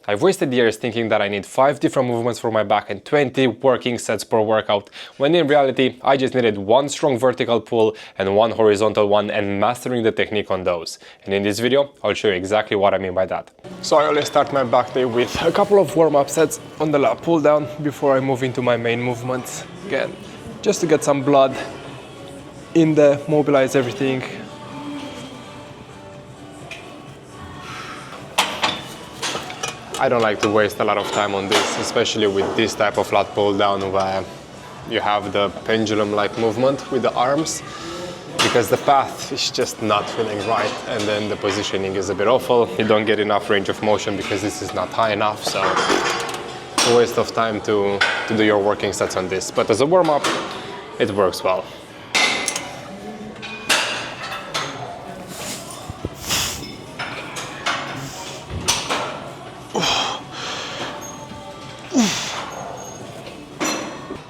I've wasted years thinking that I need 5 different movements for my back and 20 working sets per workout, when in reality I just needed 1 strong vertical pull and 1 horizontal one, and mastering the technique on those. And in this video I'll show you exactly what I mean by that. So I always start my back day with a couple of warm-up sets on the lat pull down before I move into my main movements. Again, just to get some blood in there, mobilize everything. I don't like to waste a lot of time on this, especially with this type of lat pull down where you have the pendulum-like movement with the arms, because the path is just not feeling right, and then the positioning is a bit awful. You don't get enough range of motion because this is not high enough, so it's a waste of time to do your working sets on this. But as a warm-up, it works well.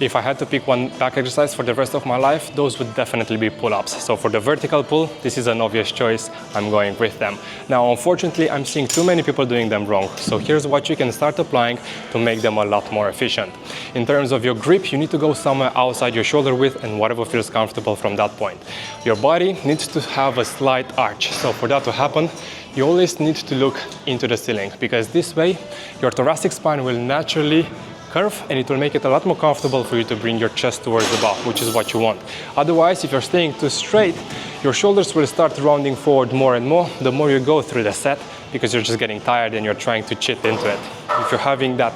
If I had to pick one back exercise for the rest of my life, those would definitely be pull-ups. So for the vertical pull, this is an obvious choice. I'm going with them. Now, unfortunately, I'm seeing too many people doing them wrong. So here's what you can start applying to make them a lot more efficient. In terms of your grip, you need to go somewhere outside your shoulder width and whatever feels comfortable from that point. Your body needs to have a slight arch. So for that to happen, you always need to look into the ceiling, because this way your thoracic spine will naturally curve, and it will make it a lot more comfortable for you to bring your chest towards the bar, which is what you want. Otherwise, if you're staying too straight, your shoulders will start rounding forward more and more the more you go through the set, because you're just getting tired and you're trying to cheat into it. If you're having that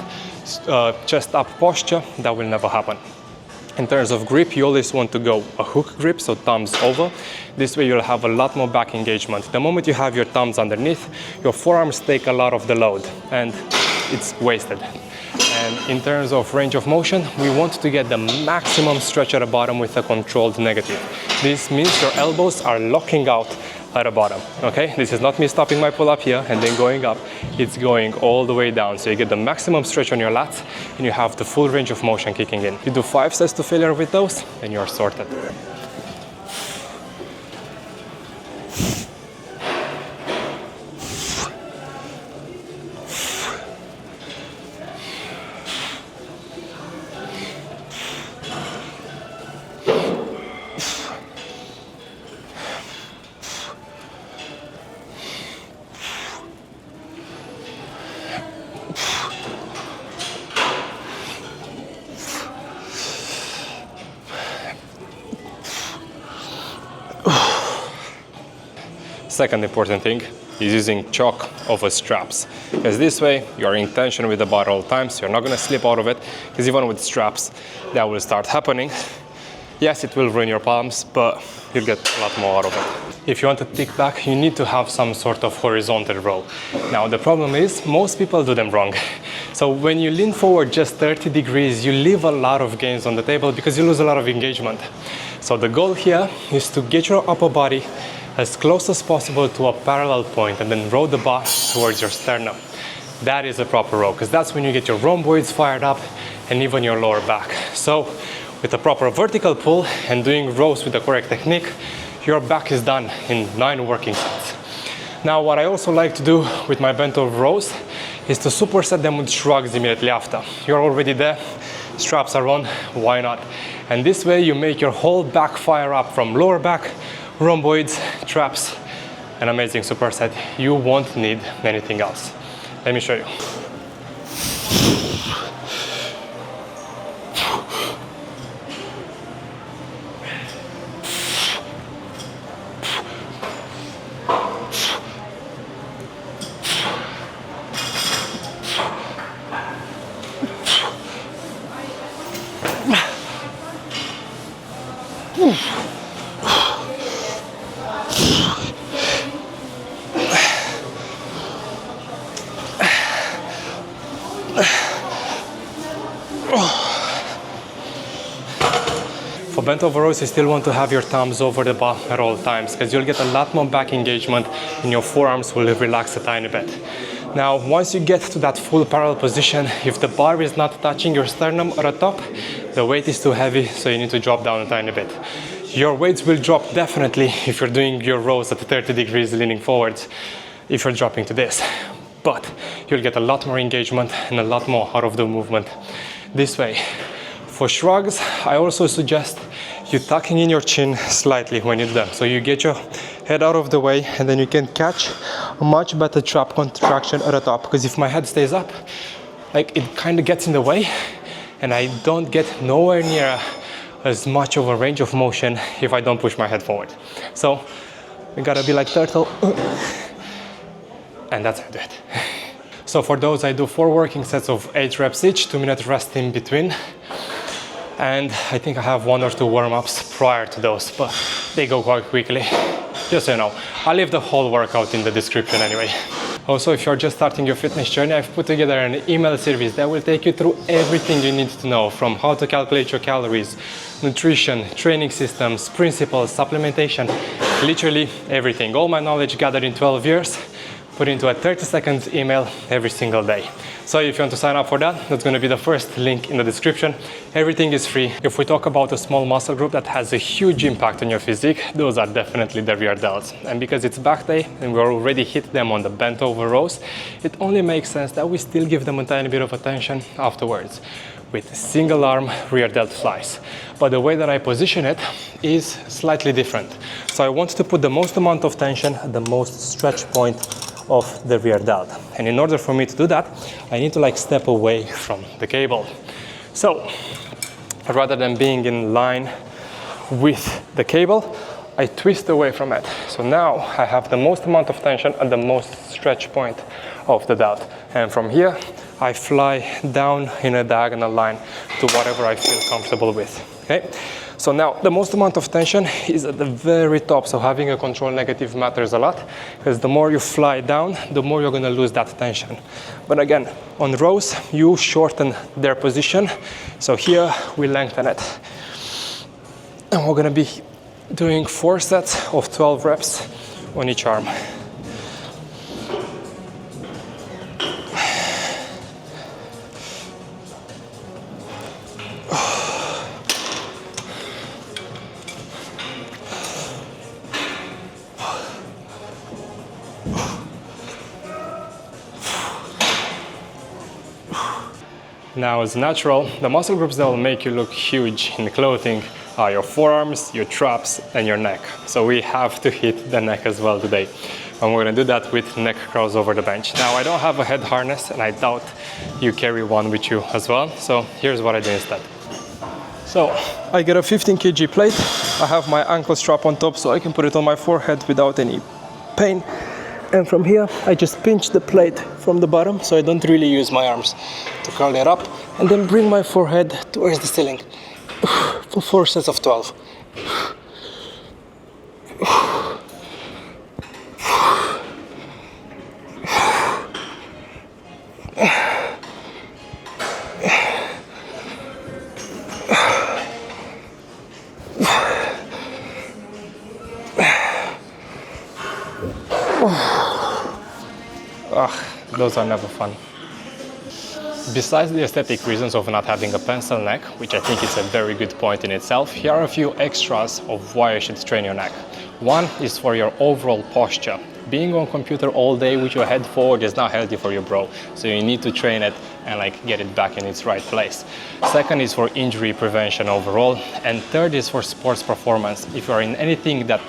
chest up posture, that will never happen. In terms of grip, you always want to go a hook grip, so thumbs over. This way you'll have a lot more back engagement. The moment you have your thumbs underneath, your forearms take a lot of the load and it's wasted. And in terms of range of motion, we want to get the maximum stretch at the bottom with a controlled negative. This means your elbows are locking out at the bottom, okay? This is not me stopping my pull-up here and then going up. It's going all the way down. So you get the maximum stretch on your lats and you have the full range of motion kicking in. You do 5 sets to failure with those and you're sorted. Second important thing is using chalk over straps, because this way you're in tension with the bar all the time, so you're not going to slip out of it, because even with straps that will start happening. Yes, it will ruin your palms, but you'll get a lot more out of it. If you want to tick back, you need to have some sort of horizontal row. Now the problem is most people do them wrong. So when you lean forward just 30 degrees, you leave a lot of gains on the table because you lose a lot of engagement. So the goal here is to get your upper body as close as possible to a parallel point and then row the bar towards your sternum. That is a proper row, because that's when you get your rhomboids fired up and even your lower back. So with a proper vertical pull and doing rows with the correct technique, your back is done in 9 working sets. Now what I also like to do with my bent over rows is to superset them with shrugs immediately after. You're already there, straps are on, why not? And this way you make your whole back fire up from lower back, rhomboids, traps, an amazing superset. You won't need anything else. Let me show you. For bent over rows, you still want to have your thumbs over the bar at all times, because you'll get a lot more back engagement and your forearms will relax a tiny bit. Now, once you get to that full parallel position, if the bar is not touching your sternum at the top, the weight is too heavy, so you need to drop down a tiny bit. Your weights will drop definitely if you're doing your rows at 30 degrees leaning forwards, if you're dropping to this. but you'll get a lot more engagement and a lot more out of the movement this way. For shrugs, I also suggest you tucking in your chin slightly when you do them. So you get your head out of the way and then you can catch a much better trap contraction at the top. Because if my head stays up, like it kind of gets in the way and I don't get nowhere near as much of a range of motion if I don't push my head forward. So we gotta be like turtle. And that's how I do it. So for those, I do 4 working sets of 8 reps each, 2-minute rest in between. And I think I have 1 or 2 warm-ups prior to those, but they go quite quickly. Just so you know, I'll leave the whole workout in the description anyway. Also, if you're just starting your fitness journey, I've put together an email series that will take you through everything you need to know, from how to calculate your calories, nutrition, training systems, principles, supplementation, literally everything. All my knowledge gathered in 12 years, put into a 30-second email every single day. So if you want to sign up for that, that's going to be the first link in the description. Everything is free. If we talk about a small muscle group that has a huge impact on your physique, those are definitely the rear delts. And because it's back day and we already hit them on the bent over rows, it only makes sense that we still give them a tiny bit of attention afterwards with single arm rear delt flies. But the way that I position it is slightly different. So I want to put the most amount of tension at the most stretch point of the rear delt. And in order for me to do that, I need to like step away from the cable. So rather than being in line with the cable, I twist away from it. So now I have the most amount of tension at the most stretch point of the delt. And from here, I fly down in a diagonal line to whatever I feel comfortable with, okay? So now the most amount of tension is at the very top. So having a control negative matters a lot, because the more you fly down, the more you're gonna lose that tension. But again, on rows, you shorten their position. So here we lengthen it. And we're gonna be doing 4 sets of 12 reps on each arm. Now, as natural, the muscle groups that will make you look huge in clothing are your forearms, your traps, and your neck. So we have to hit the neck as well today. And we're gonna do that with neck curls over the bench. Now, I don't have a head harness, and I doubt you carry one with you as well. So here's what I do instead. So I get a 15 kg plate. I have my ankle strap on top so I can put it on my forehead without any pain. And from here, I just pinch the plate from the bottom, so I don't really use my arms to curl it up, and then bring my forehead towards the ceiling for 4 sets of 12. Those are never fun. Besides the aesthetic reasons of not having a pencil neck, which I think is a very good point in itself, here are a few extras of why you should train your neck. One is for your overall posture. Being on computer all day with your head forward is not healthy for you, bro. So you need to train it and like get it back in its right place. Second is for injury prevention overall. And third is for sports performance. If you're in anything that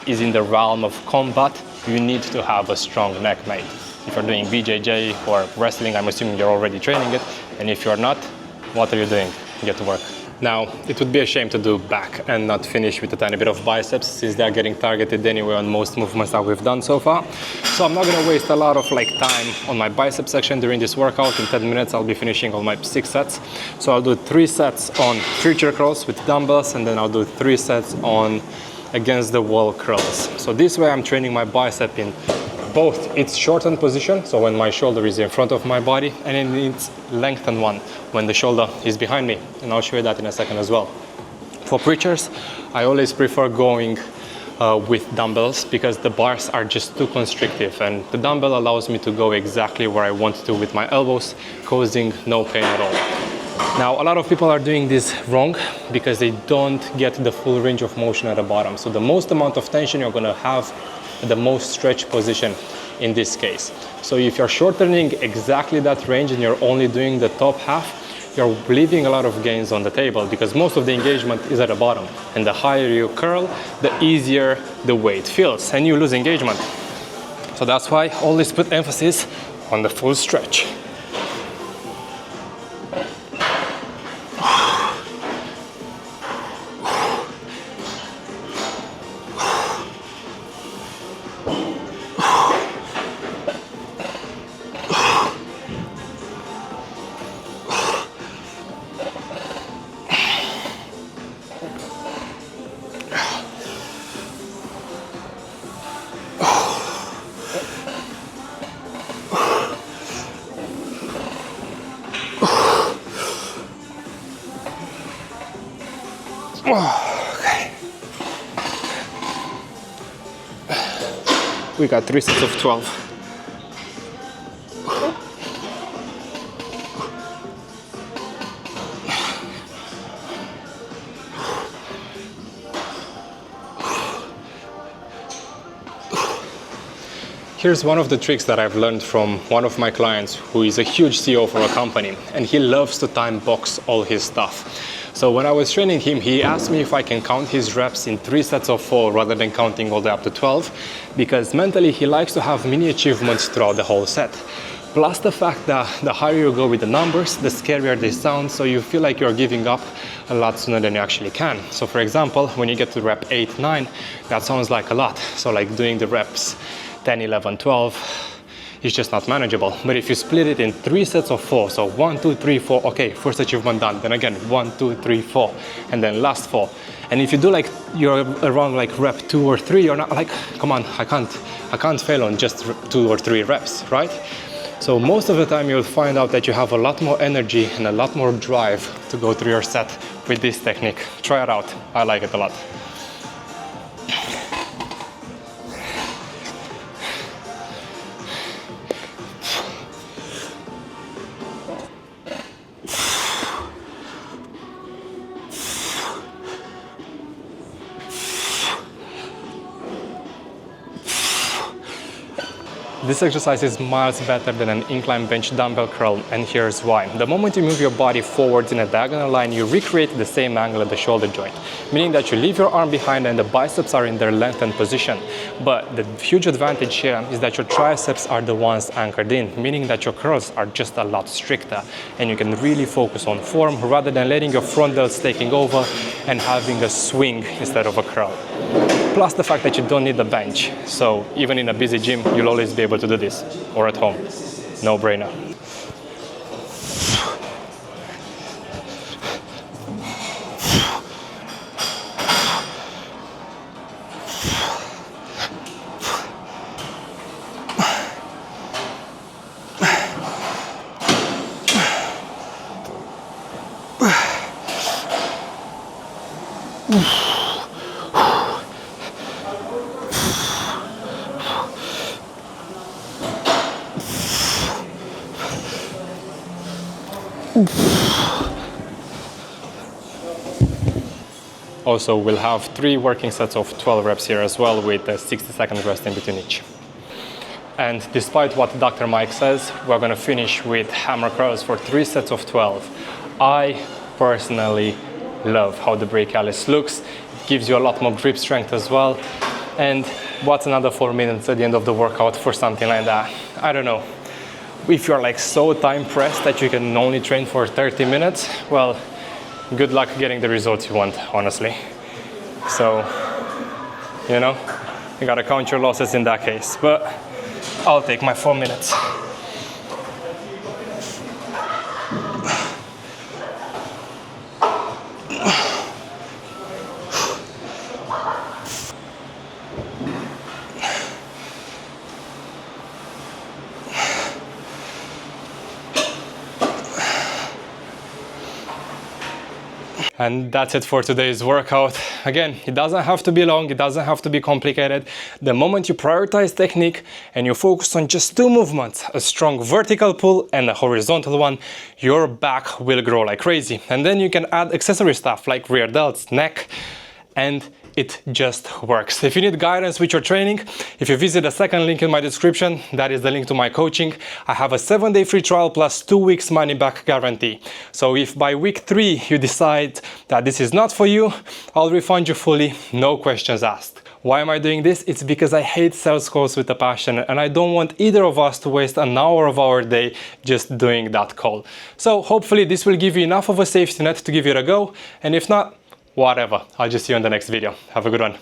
is in the realm of combat, you need to have a strong neck, mate. If you're doing BJJ or wrestling, I'm assuming you're already training it. And if you're not, what are you doing? Get to work. Now, it would be a shame to do back and not finish with a tiny bit of biceps, since they're getting targeted anyway on most movements that we've done so far. So I'm not gonna waste a lot of time on my bicep section during this workout. In 10 minutes, I'll be finishing all my 6 sets. So I'll do 3 sets on preacher curls with dumbbells, and then I'll do 3 sets on against the wall curls. So this way I'm training my bicep in both its shortened position, so when my shoulder is in front of my body, and in its lengthened one when the shoulder is behind me. And I'll show you that in a second as well. For preachers, I always prefer going with dumbbells because the bars are just too constrictive, and the dumbbell allows me to go exactly where I want to with my elbows, causing no pain at all. Now, a lot of people are doing this wrong because they don't get the full range of motion at the bottom. So the most amount of tension you're gonna have at the most stretched position in this case. So if you're shortening exactly that range and you're only doing the top half, you're leaving a lot of gains on the table because most of the engagement is at the bottom. And the higher you curl, the easier the weight feels and you lose engagement. So that's why I always put emphasis on the full stretch. Okay. We got 3 sets of 12. Here's one of the tricks that I've learned from one of my clients who is a huge CEO for a company, and he loves to time box all his stuff. So when I was training him, he asked me if I can count his reps in 3 sets of 4 rather than counting all the way up to 12, because mentally he likes to have mini achievements throughout the whole set. Plus the fact that the higher you go with the numbers, the scarier they sound, so you feel like you're giving up a lot sooner than you actually can. So for example, when you get to rep 8, 9, that sounds like a lot. So like doing the reps 10, 11, 12, it's just not manageable. But if you split it in 3 sets of 4, so 1, 2, 3, 4, okay, first achievement done, then again 1, 2, 3, 4, and then last 4. And if you do like you're around like rep 2 or 3, you're not like, come on, I can't fail on just 2 or 3 reps, right? So most of the time you'll find out that you have a lot more energy and a lot more drive to go through your set with this technique. Try it out, I like it a lot. This exercise is miles better than an incline bench dumbbell curl, and here's why. The moment you move your body forwards in a diagonal line, you recreate the same angle at the shoulder joint, meaning that you leave your arm behind and the biceps are in their lengthened position. But the huge advantage here is that your triceps are the ones anchored in, meaning that your curls are just a lot stricter, and you can really focus on form rather than letting your front delts taking over and having a swing instead of a curl. Plus the fact that you don't need the bench. So even in a busy gym, you'll always be able to do this, or at home. No brainer. Also, we'll have 3 working sets of 12 reps here as well, with a 60-second rest in between each. And despite what Dr. Mike says, we're going to finish with hammer curls for 3 sets of 12. I personally love how the brachialis looks. It gives you a lot more grip strength as well. And what's another 4 minutes at the end of the workout for something like that? I don't know. If you're like so time pressed that you can only train for 30 minutes, well, good luck getting the results you want, honestly. So, you know, you gotta count your losses in that case. But I'll take my 4 minutes. And that's it for today's workout. Again, it doesn't have to be long, it doesn't have to be complicated. The moment you prioritize technique and you focus on just 2 movements, a strong vertical pull and a horizontal one, your back will grow like crazy. And then you can add accessory stuff like rear delts, neck, and it just works. If you need guidance with your training, if you visit the second link in my description, that is the link to my coaching. I have a 7-day free trial plus 2 weeks money back guarantee. So if by week 3 you decide that this is not for you, I'll refund you fully, no questions asked. Why am I doing this? It's because I hate sales calls with a passion, and I don't want either of us to waste an hour of our day just doing that call. So hopefully this will give you enough of a safety net to give it a go, and if not, whatever. I'll just see you in the next video. Have a good one.